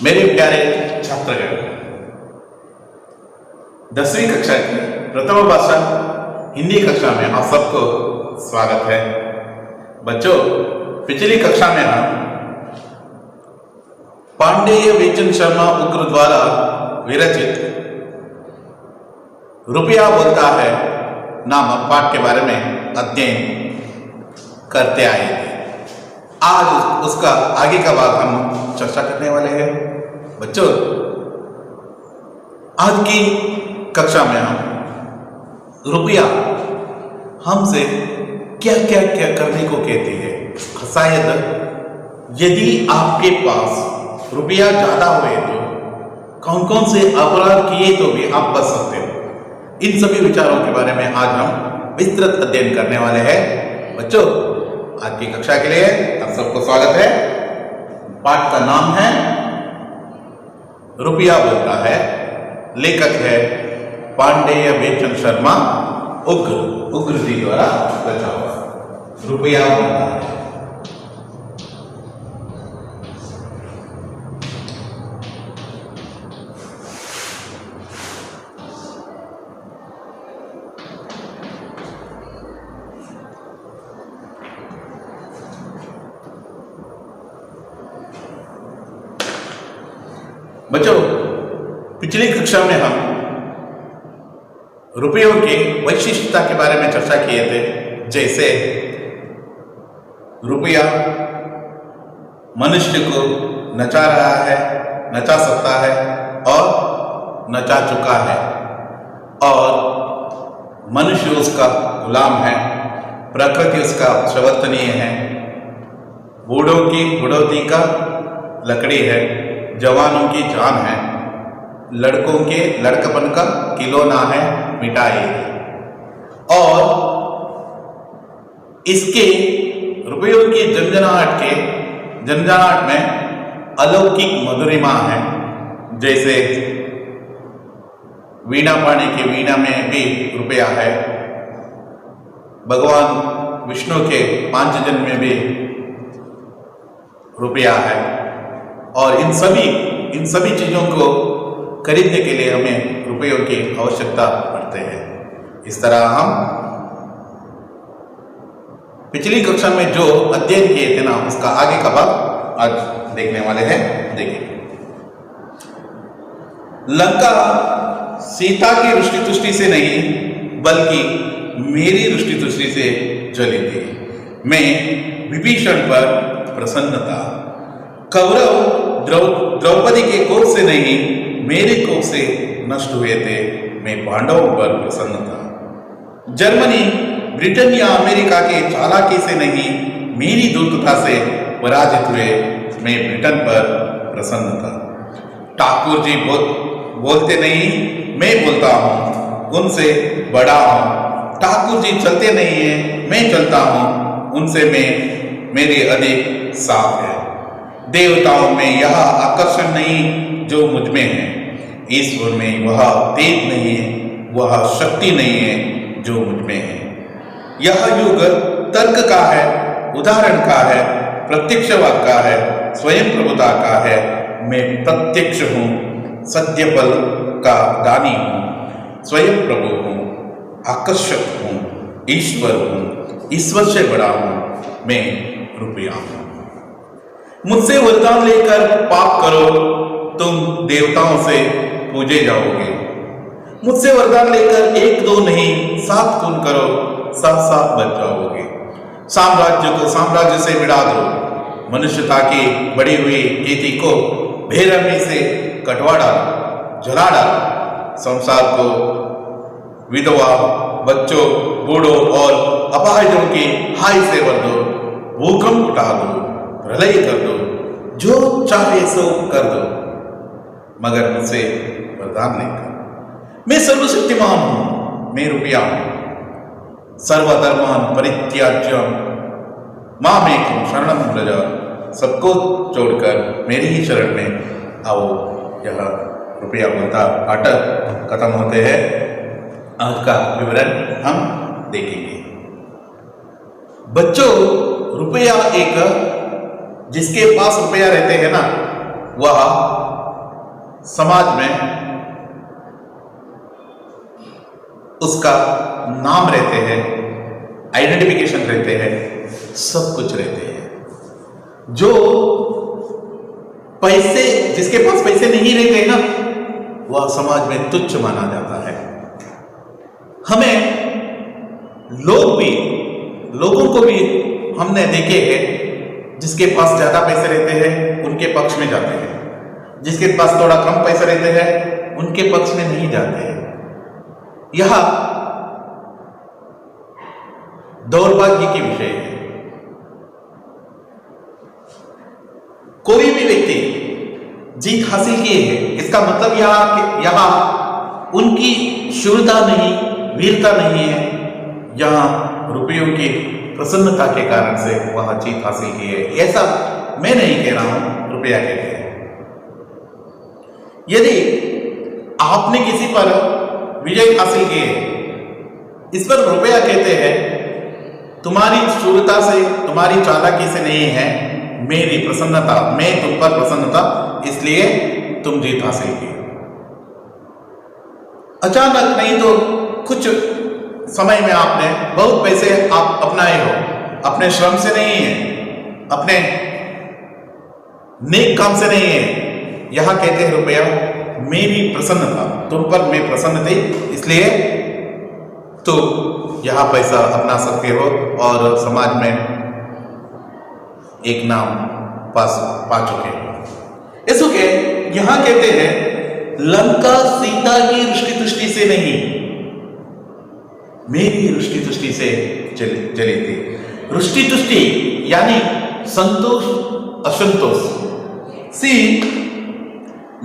मेरे प्यारे छात्रगण, 10वीं कक्षा की प्रथम भाषा हिंदी कक्षा में आप सबको स्वागत है। बच्चों, पिछली कक्षा में हम पांडेय बेचन शर्मा उग्र द्वारा विरचित रुपया बोलता है नामक पाठ के बारे में अध्ययन करते आए थे। आज उसका आगे का भाग हम चर्चा करने वाले हैं। बच्चों, आज की कक्षा में हम रुपया हमसे क्या क्या क्या करने को कहती है। शायद यदि आपके पास रुपया ज्यादा हुए तो कौन कौन से अपराध किए तो भी आप बच सकते हो। इन सभी विचारों के बारे में आज हम विस्तृत अध्ययन करने वाले हैं। बच्चों, आज की कक्षा के लिए आप सबको स्वागत है। पाठ का नाम है रुपया बोलता है। लेखक है पांडेय बेचन शर्मा उग्र जी द्वारा रचा हुआ रुपया बोलता है। बच्चों, पिछली कक्षा में हम रुपयों के वैशिष्टता के बारे में चर्चा किए थे। जैसे रुपया मनुष्य को नचा रहा है, नचा सकता है और नचा चुका है, और मनुष्य उसका गुलाम है, प्रकृति उसका प्रवर्तनीय है, बूढ़ों की बुढ़ौती का लकड़ी है, जवानों की जान है, लड़कों के लड़कपन का खिलौना है, मिठाई। और इसके रुपयों की झंझनाहट में अलौकिक मधुरिमा है। जैसे वीणा पानी के वीणा में भी रुपया है, भगवान विष्णु के पांचजन में भी रुपया है। और इन सभी चीजों को खरीदने के लिए हमें रुपयों की आवश्यकता पड़ते हैं। इस तरह हम पिछली कक्षा में जो अध्ययन किए थे ना, उसका आगे का भाग आज देखने वाले हैं। देखिए, लंका सीता की रुष्टि तुष्टि से नहीं बल्कि मेरी रुष्टि तुष्टि से जली थी। मैं विभीषण पर प्रसन्न था। कौरव द्रौपदी के कोप से नहीं मेरे कोप से नष्ट हुए थे। मैं पांडवों पर प्रसन्न था। जर्मनी ब्रिटेन या अमेरिका के चालाकी से नहीं मेरी धूर्तता से पराजित हुए। मैं ब्रिटेन पर प्रसन्न था। ठाकुर जी बोलते नहीं, मैं बोलता हूँ, उनसे बड़ा हूँ। ठाकुर जी चलते नहीं है, मैं चलता हूँ, उनसे मेरी अधिक साफ है। देवताओं में यह आकर्षण नहीं जो मुझ में है, ईश्वर में वह तेज नहीं है, वह शक्ति नहीं है जो मुझ में है। यह युग तर्क का है, उदाहरण का है, प्रत्यक्षवाद का है, स्वयं प्रभुता का है। मैं प्रत्यक्ष हूँ, सत्य फल का दानी हूँ, स्वयं प्रभु हूँ, आकर्षक हूँ, ईश्वर हूँ, ईश्वर से बड़ा हूँ। मैं रुपया हूँ। मुझसे वरदान लेकर पाप करो, तुम देवताओं से पूजे जाओगे। मुझसे वरदान लेकर 1-2 नहीं 7 खून करो, 7-7 बच जाओगे। साम्राज्य को साम्राज्य से मिला दो, मनुष्यता की बढ़ी हुई कीर्ति को बेरहमी से कटवा डालो, जला डालो। संसार को विधवा, बच्चों, बूढ़ों और अपाहिजों की हाय से भर दो, भूकंप उठा दो, प्रलय कर दो, जो चाहे सो कर दो, मगर मुझसे वरदान लेकर। मैं सर्वशक्तिमान हूं, मैं रुपया हूं। सर्वधर्मान परित्याज्यम मामेकं शरणं व्रज। सबको छोड़कर मेरी ही शरण में आओ। यह रुपया बोलता पाठ खत्म होते हैं। आज का विवरण हम देखेंगे। बच्चों, रुपया एक जिसके पास रुपया रहते हैं ना, वह समाज में उसका नाम रहते हैं, आइडेंटिफिकेशन रहते हैं, सब कुछ रहते हैं। जो पैसे, जिसके पास पैसे नहीं रहते ना, वह समाज में तुच्छ माना जाता है। हमें लोगों को भी हमने देखे हैं, जिसके पास ज्यादा पैसे रहते हैं उनके पक्ष में जाते हैं, जिसके पास थोड़ा कम पैसे रहते हैं उनके पक्ष में नहीं जाते हैं। यह दौर्भाग्य की विषय है। कोई भी व्यक्ति जीत हासिल किए है, इसका मतलब यहां उनकी शूरता नहीं, वीरता नहीं है, यहां रुपयों की प्रसन्नता के कारण से वह जीत हासिल की है। ऐसा मैं नहीं कह रहा हूं, रुपया कहते हैं। यदि आपने किसी पर विजय हासिल किए, इस पर रुपया कहते हैं, तुम्हारी शूरता से, तुम्हारी चालाकी से नहीं है, मेरी प्रसन्नता, मैं तुम पर प्रसन्नता, इसलिए तुम जीत हासिल की। अचानक नहीं तो कुछ समय में आपने बहुत पैसे आप अपनाए हो, अपने श्रम से नहीं है, अपने नेक काम से नहीं है। यहां कहते हैं रुपया मेरी प्रसन्नता, तुम पर मैं प्रसन्न थी, इसलिए तो यहां पैसा अपना सकते हो और समाज में एक नाम पा चुके हो। इसके यहां कहते हैं लंका सीता की रुष्टि तुष्टि से नहीं, मेरी रुष्टि तुष्टि से चली थी। रुष्टि तुष्टि यानी संतोष असंतोष। सी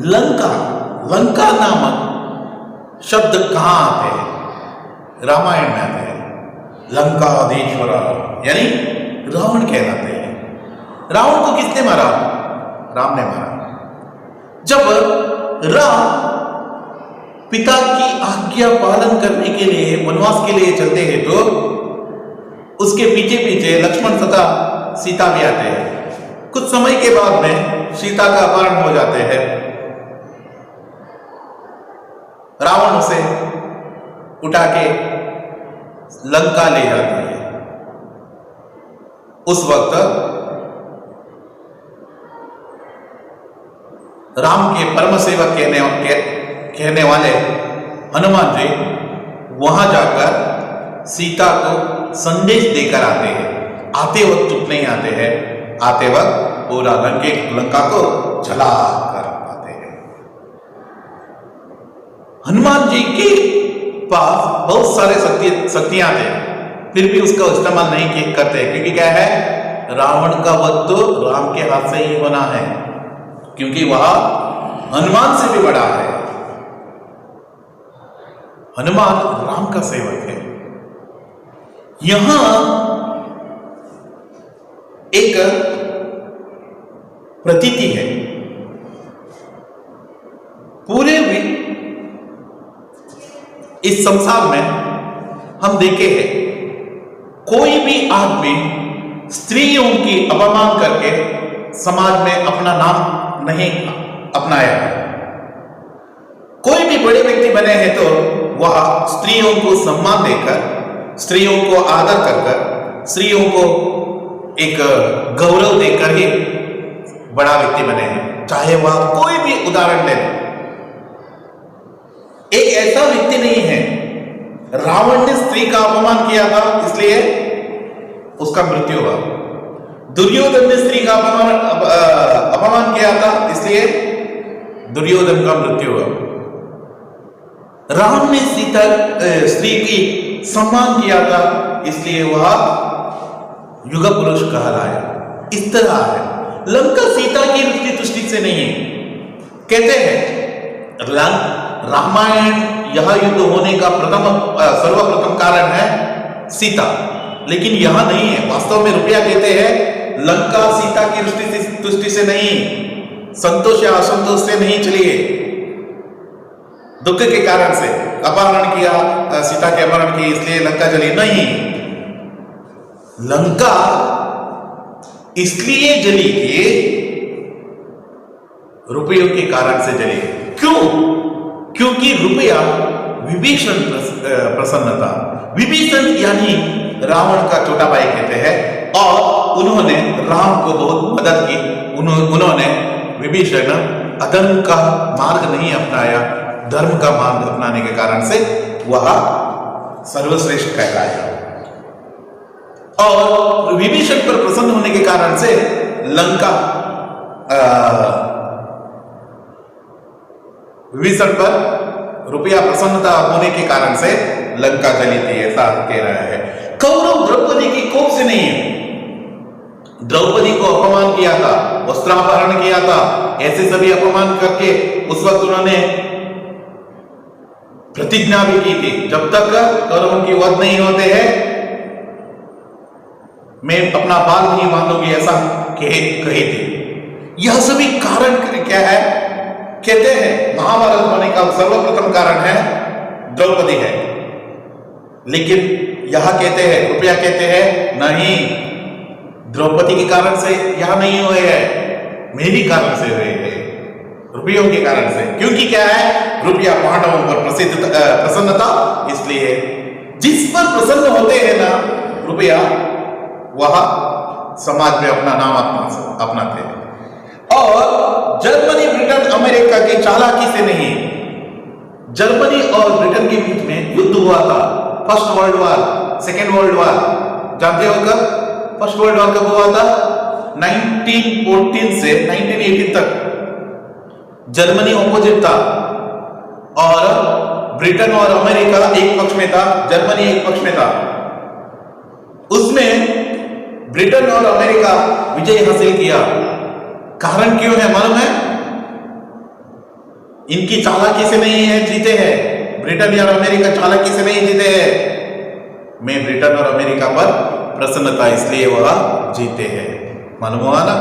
लंका नामक शब्द कहां आते हैं? रामायण में आते हैं। लंकाधीश्वर यानी रावण कहलाते हैं। रावण को किसने मारा? राम ने मारा। जब राम पिता की आज्ञा पालन करने के लिए वनवास के लिए चलते हैं, तो उसके पीछे पीछे लक्ष्मण तथा सीता भी आते हैं। कुछ समय के बाद में सीता का अपहरण हो जाते हैं। रावण उसे उठा के लंका ले जाते हैं। उस वक्त राम के परम सेवक कहने वाले हनुमान जी वहां जाकर सीता को संदेश देकर आते हैं। आते वक्त चुप नहीं आते हैं, आते वक्त पूरा लंका को जला कर आते हैं। हनुमान जी के पास बहुत सारे शक्तियां थे, फिर भी उसका इस्तेमाल नहीं करते, क्योंकि क्या है, रावण का वध तो राम के हाथ से ही होना है, क्योंकि वह हनुमान से भी बड़ा है। हनुमान राम का सेवक है। यहां एक प्रतीति है। पूरे इस संसार में हम देखे हैं, कोई भी आदमी स्त्रियों की अपमान करके समाज में अपना नाम नहीं अपनाया है। कोई भी बड़े व्यक्ति बने हैं तो वह स्त्रियों को सम्मान देकर, स्त्रियों को आदर कर, स्त्रियों को एक गौरव देकर ही बड़ा व्यक्ति बने हैं। चाहे वह कोई भी उदाहरण ले, एक ऐसा व्यक्ति नहीं है। रावण ने स्त्री का अपमान किया था, इसलिए उसका मृत्यु हुआ। दुर्योधन ने स्त्री का अपमान किया था, इसलिए दुर्योधन का मृत्यु हुआ। राम ने स्त्री की सम्मान किया था, इसलिए वह युग पुरुष कहलाया। इस तरह है। लंका सीता की रुष्टि तुष्टि से नहीं है। कहते हैं रामायण यह युद्ध होने का सर्वप्रथम कारण है सीता, लेकिन यह नहीं है। वास्तव में रुपया कहते हैं लंका सीता की रुष्टि तुष्टि से नहीं, संतोष या असंतोष से नहीं चली है, दुख के कारण से अपहरण किया, सीता के अपहरण की, इसलिए लंका जली नहीं। लंका इसलिए जली कि रुपयों के कारण से जली। क्यों? क्योंकि रुपया विभीषण प्रसन्नता, विभीषण यानी रावण का छोटा भाई कहते हैं, और उन्होंने राम को बहुत मदद की। उन्होंने विभीषण अधर्म का मार्ग नहीं अपनाया, धर्म का मार्ग अपनाने के कारण से वह सर्वश्रेष्ठ कहलाया। और विभीषण पर प्रसन्न होने के कारण से लंका विभीषण पर रुपया प्रसन्नता होने के कारण से लंका जली थी, ऐसा कह रहा है। कौरव द्रौपदी की कोप से नहीं है, द्रौपदी को अपमान किया था, वस्त्रापहरण किया था, ऐसे सभी अपमान करके उस वक्त उन्होंने प्रतिज्ञा भी की थी, जब तक कौरवों की वध नहीं होते हैं मैं अपना बाल नहीं बांधूंगी, ऐसा कही थी। यह सभी कारण क्या है? कहते हैं महाभारत होने का सर्वप्रथम कारण है द्रौपदी है, लेकिन यह कहते हैं, रुपया कहते हैं नहीं, द्रौपदी के कारण से यह नहीं हुए हैं, मेरी कारण से हुए हैं, रुपयों के कारण से। क्योंकि क्या है? रुपया पांडवों पर प्रसन्नता, इसलिए जिस पर प्रसन्न होते हैं ना रुपया, वह समाज में अपना नाम अपनाते हैं। और जर्मनी, ब्रिटेन, अमेरिका की चालाकी से नहीं, जर्मनी और ब्रिटेन के बीच में युद्ध हुआ था, first world war, second world war, जानते हो कब? फर्स्ट वर्ल्ड वॉर कब हुआ था? 1914 से 1918 तक जर्मनी ऑपोजिट था और ब्रिटेन और अमेरिका एक पक्ष में था, जर्मनी एक पक्ष में था। उसमें ब्रिटेन और अमेरिका विजय हासिल किया। कारण क्यों है मालूम है? इनकी चालाकी से नहीं है जीते हैं, ब्रिटेन और अमेरिका चालाकी से नहीं जीते हैं, मैं ब्रिटेन और अमेरिका पर प्रसन्नता, इसलिए वह जीते हैं, मालूम हुआ ना।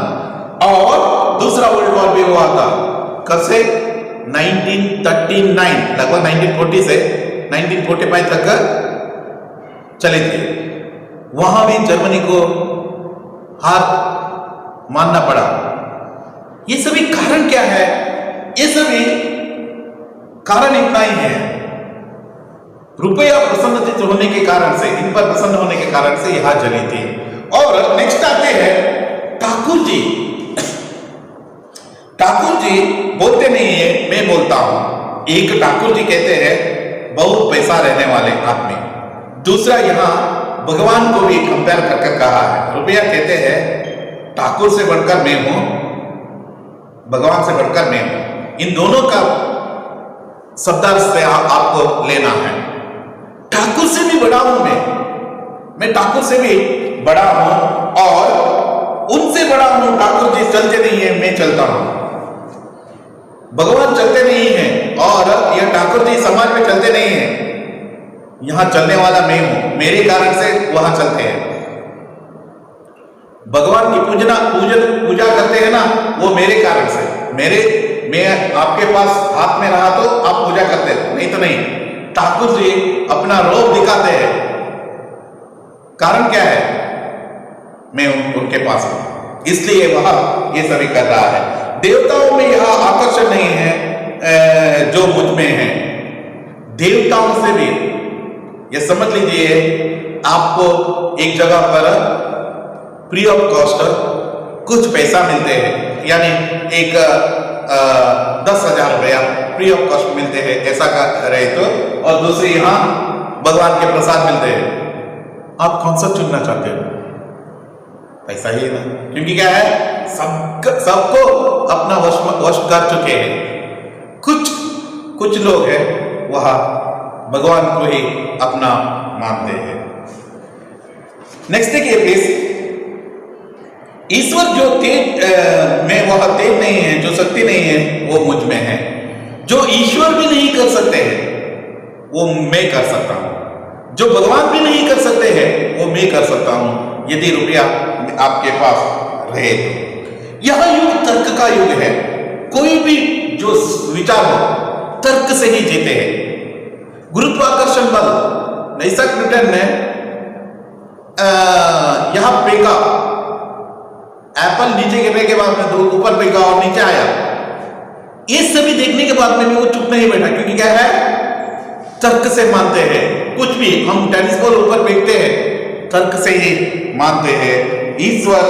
और दूसरा वर्ल्ड वॉर भी हुआ था, कब से? 1939, लगभग 1940 से 1945 तक चले थे। वहां भी जर्मनी को हार मानना पड़ा। ये सभी कारण क्या है? ये सभी कारण इतना ही है, रुपया प्रसन्नचित होने के कारण से, इन पर प्रसन्न होने के कारण से यह जली थी। और नेक्स्ट आते हैं ठाकुर जी। ठाकुर जी बोलते नहीं है, मैं बोलता हूं। एक ठाकुर जी कहते हैं बहुत पैसा रहने वाले आदमी, दूसरा यहां भगवान को भी कंपेयर करके कहा है। रुपया कहते हैं ठाकुर से बढ़कर मैं हूं, भगवान से बढ़कर मैं हूं। इन दोनों का शब्दार्थ से आपको लेना है। ठाकुर से भी बड़ा हूं मैं ठाकुर से भी बड़ा हूं और उनसे बड़ा हूं। ठाकुर जी चलते नहीं है, मैं चलता हूं। भगवान चलते नहीं है और यह ठाकुर जी समाज में चलते नहीं है। यहां चलने वाला मैं हूं, मेरे कारण से वहां चलते हैं। भगवान की पूजा करते हैं ना, वो मेरे कारण से, मैं आपके पास हाथ में रहा तो आप पूजा करते हैं, नहीं तो नहीं। ठाकुर जी अपना रोब दिखाते हैं, कारण क्या है? मैं उनके पास हूं, इसलिए वह ये सभी कर रहा है। देवताओं में यह आकर्षण नहीं है जो मुझ में है। देवताओं से भी ये समझ लीजिए, आपको एक जगह पर फ्री ऑफ कॉस्ट कुछ पैसा मिलते हैं, यानी एक 10,000 रुपया फ्री ऑफ कॉस्ट मिलते हैं, ऐसा कर रहे तो, और दूसरी यहां भगवान के प्रसाद मिलते हैं। आप कौन सा चुनना चाहते हो? पैसा ही ना, क्योंकि क्या है, सबको अपना वश कर चुके हैं। कुछ लोग हैं वह भगवान को ही अपना मानते हैं। नेक्स्ट देखिए प्लीज। ईश्वर जो तेज में, वह तेज नहीं है, जो शक्ति नहीं है वो मुझ में है। जो ईश्वर भी नहीं कर सकते हैं वो मैं कर सकता हूं। जो भगवान भी नहीं कर सकते हैं वो मैं कर सकता हूं, यदि रुपया आपके पास रहे तो। यह युग तर्क का युग है। कोई भी जो विचार हो तर्क से ही जीते हैं। गुरुत्वाकर्षण बल, आइजैक न्यूटन ने यहां फेंका, एप्पल नीचे गिरने के बाद में ऊपर फेंका और नीचे आया। ये सभी देखने के बाद में भी वो चुप नहीं बैठा, क्योंकि क्या है, तर्क से मानते हैं। कुछ भी हम टेनिस बॉल ऊपर फेंकते हैं, तर्क से ही मानते हैं। ईश्वर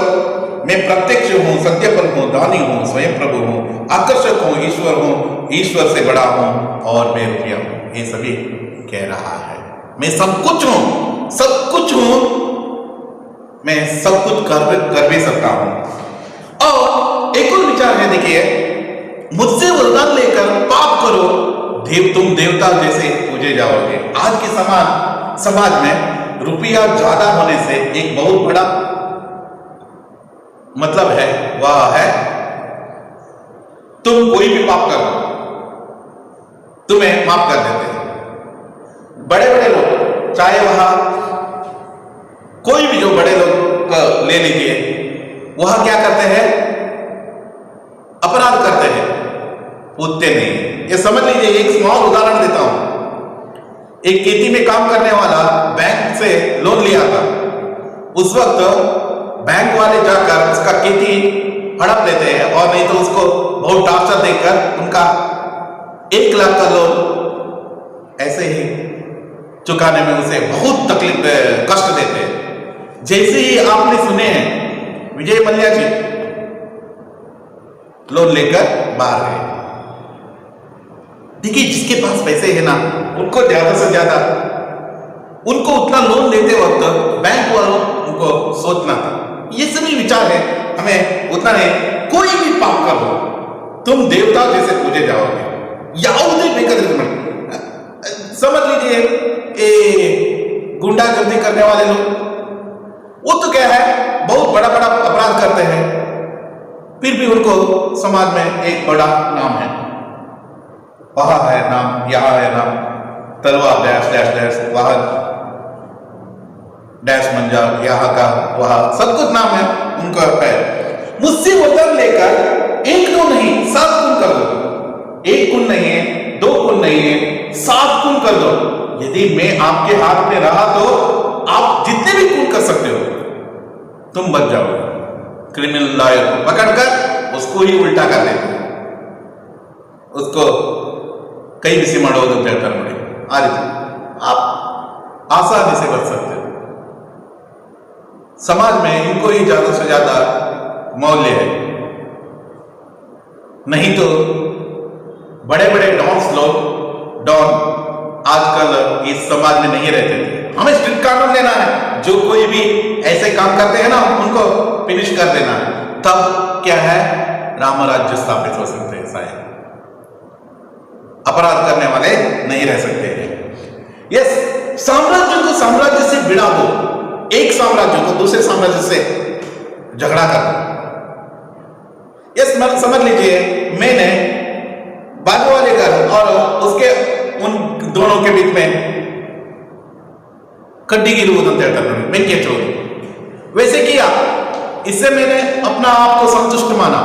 मैं प्रत्यक्ष हूं, सत्यपन हूं, दानी हूं, स्वयं प्रभु हूं, आकर्षक हूं, ईश्वर हूं, ईश्वर से बड़ा हूं और मैं रुपया हूं, ये सभी कह रहा है। मैं सब कुछ हूं, सब कुछ हूं, मैं सब कुछ कर भी सकता हूं। और एक और विचार है, देखिए, मुझसे वरदान लेकर पाप करो, तुम देवता जैसे पूजे जाओगे। आज के समाज में रुपया ज्यादा होने से एक बहुत बड़ा मतलब है, वह है तुम कोई भी पाप करो तुम्हें माफ कर देते हैं। बड़े बड़े लोग, चाहे वह कोई भी, जो बड़े लोग ले लीजिए, वह क्या करते हैं, अपराध करते हैं, पूछते नहीं। ये समझ लीजिए, एक स्मॉल उदाहरण देता हूं। एक खेती में काम करने वाला बैंक से लोन लिया था। उस वक्त बैंक वाले जाकर उसका खेती हड़प लेते हैं, और नहीं तो उसको बहुत टार्चर देकर उनका 1 लाख का लोन ऐसे ही चुकाने में उसे बहुत तकलीफ, कष्ट देते हैं। जैसे ही आपने सुने हैं विजय मल्ल्या जी लोन लेकर बाहर गए। देखिए, जिसके पास पैसे है ना, उनको ज्यादा से ज्यादा, उनको उतना लोन देते वक्त बैंक वालों उनको सोचना था। ये सभी विचार है, हमें उतना नहीं। कोई भी पाप कर दो, तुम देवता जैसे पूजे जाओगे। ಯಾವುದೇ ಬೇಕಾದ್ರೆ ಮಾಡಿ, समझ लीजिए, गुंडागर्दी करने वाले लोग, वो तो क्या है, बहुत बड़ा बड़ा अपराध करते हैं, फिर भी उनको समाज में एक बड़ा नाम है, वहां है नाम, यहां है नाम, तलवार डैश डैश डैश, वहां डैश मंजार, यहाँ का वहां, सब कुछ नाम है उनका है। मुझसे वरदान लेकर 1 तो नहीं 7 गुण कर दो। 1 गुण नहीं है, 2 गुण नहीं है, 7 गुण कर दो। यदि मैं आपके हाथ में रहा तो आप जितने भी गुण कर सकते हो, तुम बच जाओगे। क्रिमिनल लॉयर को पकड़कर उसको ही उल्टा कर देते, उसको कई भी सीमा डोल कर मुड़े, आप आसानी से बच सकते हो। समाज में इनको ही ज्यादा से ज्यादा मौल्य है, नहीं तो बड़े बड़े डॉन्स लोग, डॉन आजकल इस समाज में नहीं रहते थे। हमें स्ट्रिक्ट कानून लेना है, जो कोई भी ऐसे काम करते हैं ना, उनको फिनिश कर देना है, तब क्या है, रामराज्य स्थापित हो सकते हैं। शायद अपराध करने वाले नहीं रह सकते हैं। यस, साम्राज्य को साम्राज्य से भिड़ा दो, एक साम्राज्य को दूसरे साम्राज्य से झगड़ा कर दो। यस, समझ लीजिए, मैंने बाजू वाले घर और उसके उन दोनों के बीच में कड्डी की मैं क्या छोड़ वैसे किया, इससे मैंने अपना आप को संतुष्ट माना।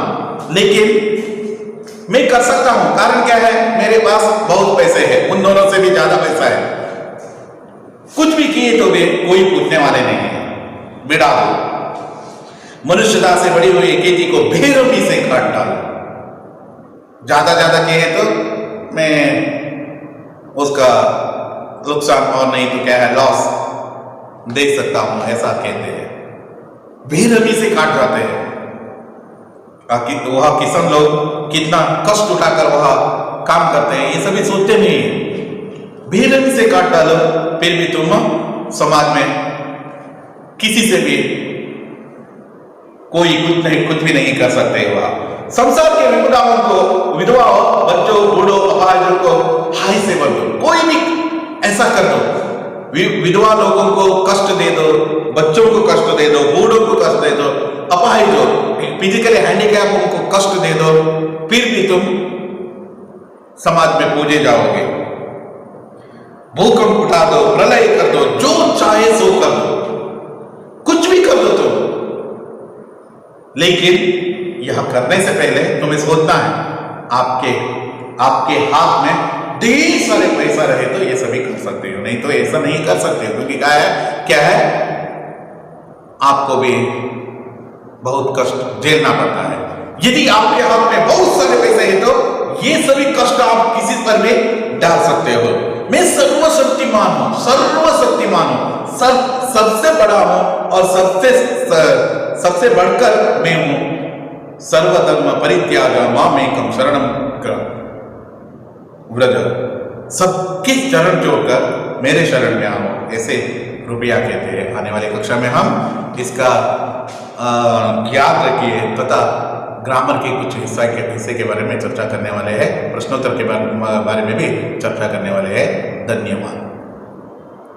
लेकिन मैं कर सकता हूं, कारण क्या है, मेरे पास बहुत पैसे हैं, उन दोनों से भी ज्यादा पैसा है। कुछ भी किए तो वे कोई पूछने वाले नहीं है। बिड़ा मनुष्यता से बड़ी हुई खेती को बेरहमी से काट डालो। ज्यादा किए तो मैं उसका नुकसान, और नहीं तो क्या है, लॉस देख सकता हूं, ऐसा कहते हैं। बेरहमी से काट जाते हैं। वह किसान लोग कितना कष्ट उठाकर वह काम करते हैं, ये सभी सोचते नहीं है। बेरहमी से काट डालो, फिर भी तुम समाज में किसी से भी कोई कुछ भी नहीं कर सकते। वह संसार के विधवाओं को, विधवाओं, बच्चों, बूढ़ों, अपाहिजों को हाय से भर दो। कोई भी ऐसा कर दो, विधवा लोगों को कष्ट दे दो, बच्चों को कष्ट दे दो, बूढ़ों को कष्ट दे दो, अपाहिजों, फिजिकली हैंडीकैप को कष्ट दे दो, फिर भी तुम समाज में पूजे जाओगे। भूकंप उठा दो, प्रलय कर दो, जो चाहे सो कर दो, कुछ भी कर दो तुम। लेकिन यह करने से पहले तुम्हें सोचना है, आपके हाथ में ढेर सारे पैसा रहे तो ये सभी कर सकते हो, नहीं तो ऐसा नहीं कर सकते हो। क्योंकि क्या है, आपको भी बहुत कष्ट झेलना पड़ता है। यदि आपके हाथ में बहुत सारे पैसे हैं तो ये सभी कष्ट आप किसी पर भी डाल सकते हो। मैं सर्वशक्तिमान हूं, सर्वशक्तिमान हूं, सबसे बड़ा हूं और सबसे बढ़कर मैं हूं। सर्वधर्म परित्याग मामेकम शरणम व्रज, सबके चरण जोड़कर मेरे शरण में आओ, ऐसे रुपया कहते हैं। आने वाली कक्षा में हम इसका याद रखिए तथा ग्रामर के कुछ हिस्से के बारे में चर्चा करने वाले हैं, प्रश्नोत्तर के बारे में भी चर्चा करने वाले हैं। धन्यवाद।